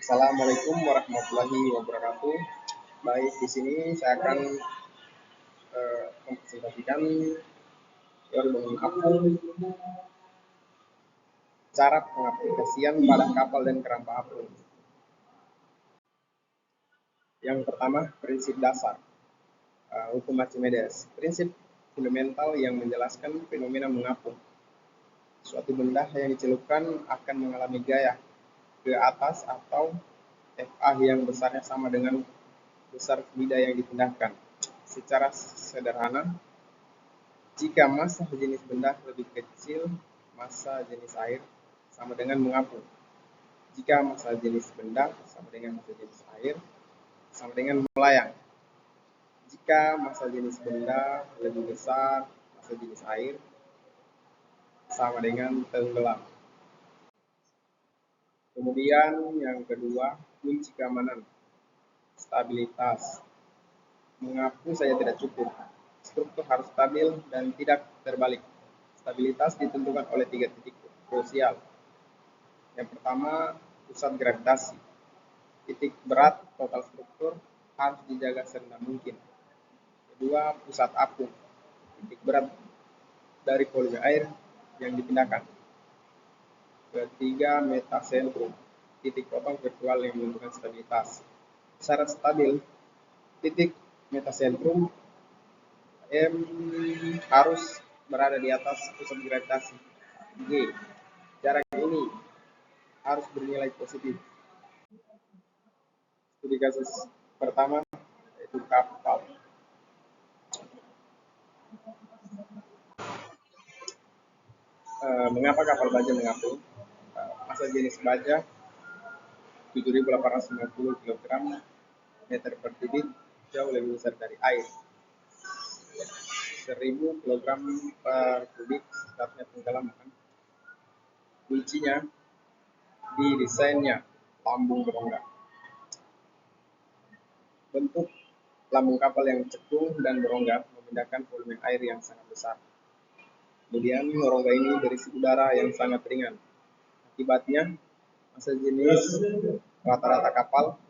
Assalamualaikum warahmatullahi wabarakatuh. Baik, di sini saya akan mempresentasikan teori bangun apung, cara pengaplikasian pada kapal dan keramba apung. Yang pertama, prinsip dasar hukum Archimedes, prinsip fundamental yang menjelaskan fenomena mengapung. Suatu benda yang dicelupkan akan mengalami gaya ke atas atau FA yang besarnya sama dengan besar fluida yang dipindahkan. Secara sederhana, jika massa jenis benda lebih kecil massa jenis air sama dengan mengapung. Jika massa jenis benda sama dengan massa jenis air sama dengan melayang. Jika massa jenis benda lebih besar massa jenis air sama dengan tenggelam. Kemudian yang kedua, kunci keamanan, stabilitas. Mengapung saja tidak cukup, struktur harus stabil dan tidak terbalik. Stabilitas ditentukan oleh 3 titik krusial. Yang pertama, pusat gravitasi. Titik berat total struktur harus dijaga serendah mungkin. Kedua, pusat apung. Titik berat dari volume air yang dipindahkan. Ketiga, metasentrum. Titik potong virtual yang menentukan stabilitas. Syarat stabil, titik metasentrum M harus berada di atas pusat gravitasi G. Jarak ini harus bernilai positif. Studi kasus pertama yaitu kapal. Mengapa kapal baja mengapung? Massa jenis baja 7.850 kg meter per kubik, jauh lebih besar dari air. 1.000 kg per kubik sifatnya tenggelam. Kuncinya di desainnya lambung berongga. Bentuk lambung kapal yang cekung dan berongga memindahkan volume air yang sangat besar. Kemudian rongga ini berisi udara yang sangat ringan. Akibatnya massa jenis rata-rata kapal,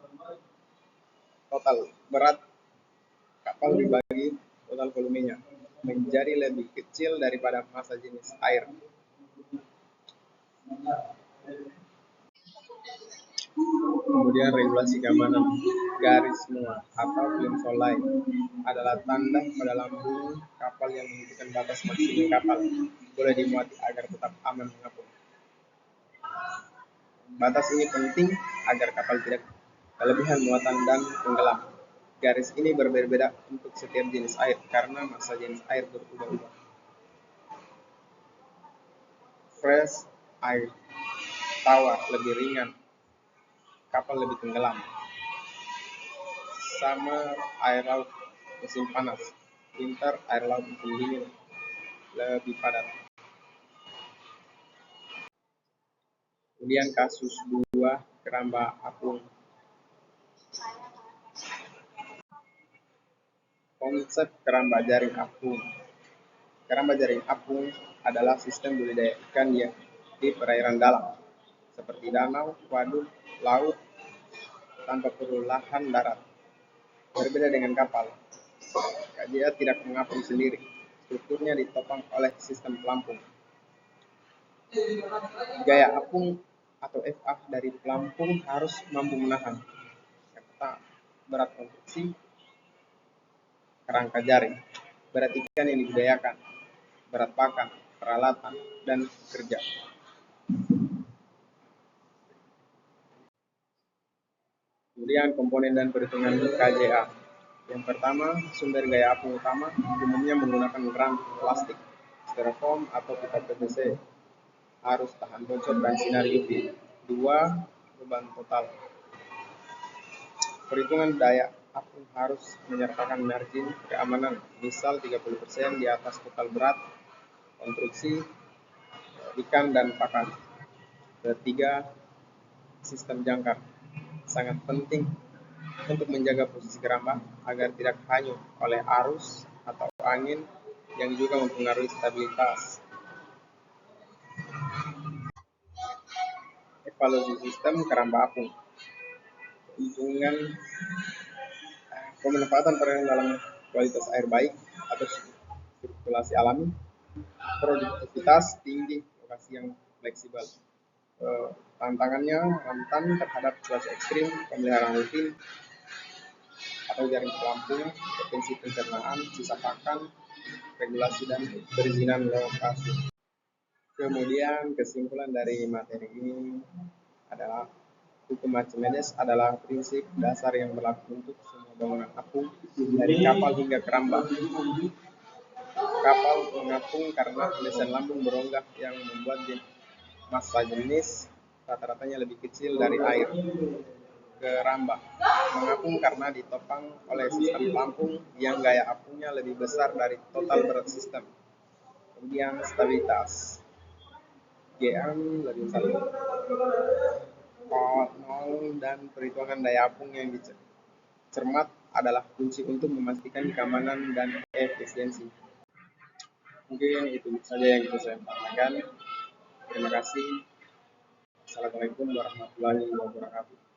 total berat kapal dibagi total volumenya menjadi lebih kecil daripada massa jenis air. Kemudian regulasi keamanan, garis muat atau plimsoll adalah tanda pada lambung kapal yang menunjukkan batas maksimum kapal boleh dimuat agar tetap aman mengapung. Batas ini penting agar kapal tidak kelebihan muatan dan tenggelam. Garis ini berbeda-beda untuk setiap jenis air karena massa jenis air berubah-ubah. Fresh air, tawar lebih ringan, kapal lebih tenggelam. Summer air laut musim panas, winter air laut musim dingin lebih padat. Kemudian kasus 2 keramba apung. Konsep keramba jaring apung. Keramba jaring apung adalah sistem budidaya ikan yang di perairan dalam, seperti danau, waduk, laut, tanpa perlu lahan darat. Berbeda dengan kapal, dia tidak mengapung sendiri. Strukturnya ditopang oleh sistem pelampung. Gaya apung atau FA dari pelampung harus mampu menahan yang pertama, berat konstruksi kerangka jaring, berat ikan yang dibudidayakan, berat pakan, peralatan, dan pekerja. Kemudian komponen dan perhitungan KJA. Yang pertama, sumber gaya apung utama umumnya menggunakan ram plastik, styrofoam atau pipa PVC. Harus tahan bocor dan sinar UV. 2. Beban total. Perhitungan daya apung harus menyertakan margin keamanan, misal 30% di atas total berat konstruksi ikan dan pakan. Ketiga, sistem jangkar sangat penting untuk menjaga posisi keramba agar tidak hanyut oleh arus atau angin yang juga mempengaruhi stabilitas. Evaluasi sistem keramba apung. lingkungan, pemanfaatan perenang dalam kualitas air baik atau sirkulasi alami, produktivitas tinggi, lokasi yang fleksibel. Tantangannya rentan terhadap cuaca ekstrim, pemeliharaan rutin atau jaring pelampung, potensi pencernaan, sisa pakan, regulasi dan perizinan lokasi. Kemudian kesimpulan dari materi ini adalah hukum Archimedes adalah prinsip dasar yang berlaku untuk semua bangunan apung dari kapal hingga keramba. Kapal mengapung karena desain lambung berongga yang membuat massa jenis rata-ratanya lebih kecil dari air. Keramba mengapung karena ditopang oleh sistem pelampung yang gaya apungnya lebih besar dari total berat sistem. Kemudian stabilitas GM lebih besar dan perhitungan daya apung yang dicermat adalah kunci untuk memastikan keamanan dan efisiensi. Mungkin itu saja yang bisa saya sampaikan. Terima kasih. Assalamualaikum warahmatullahi wabarakatuh.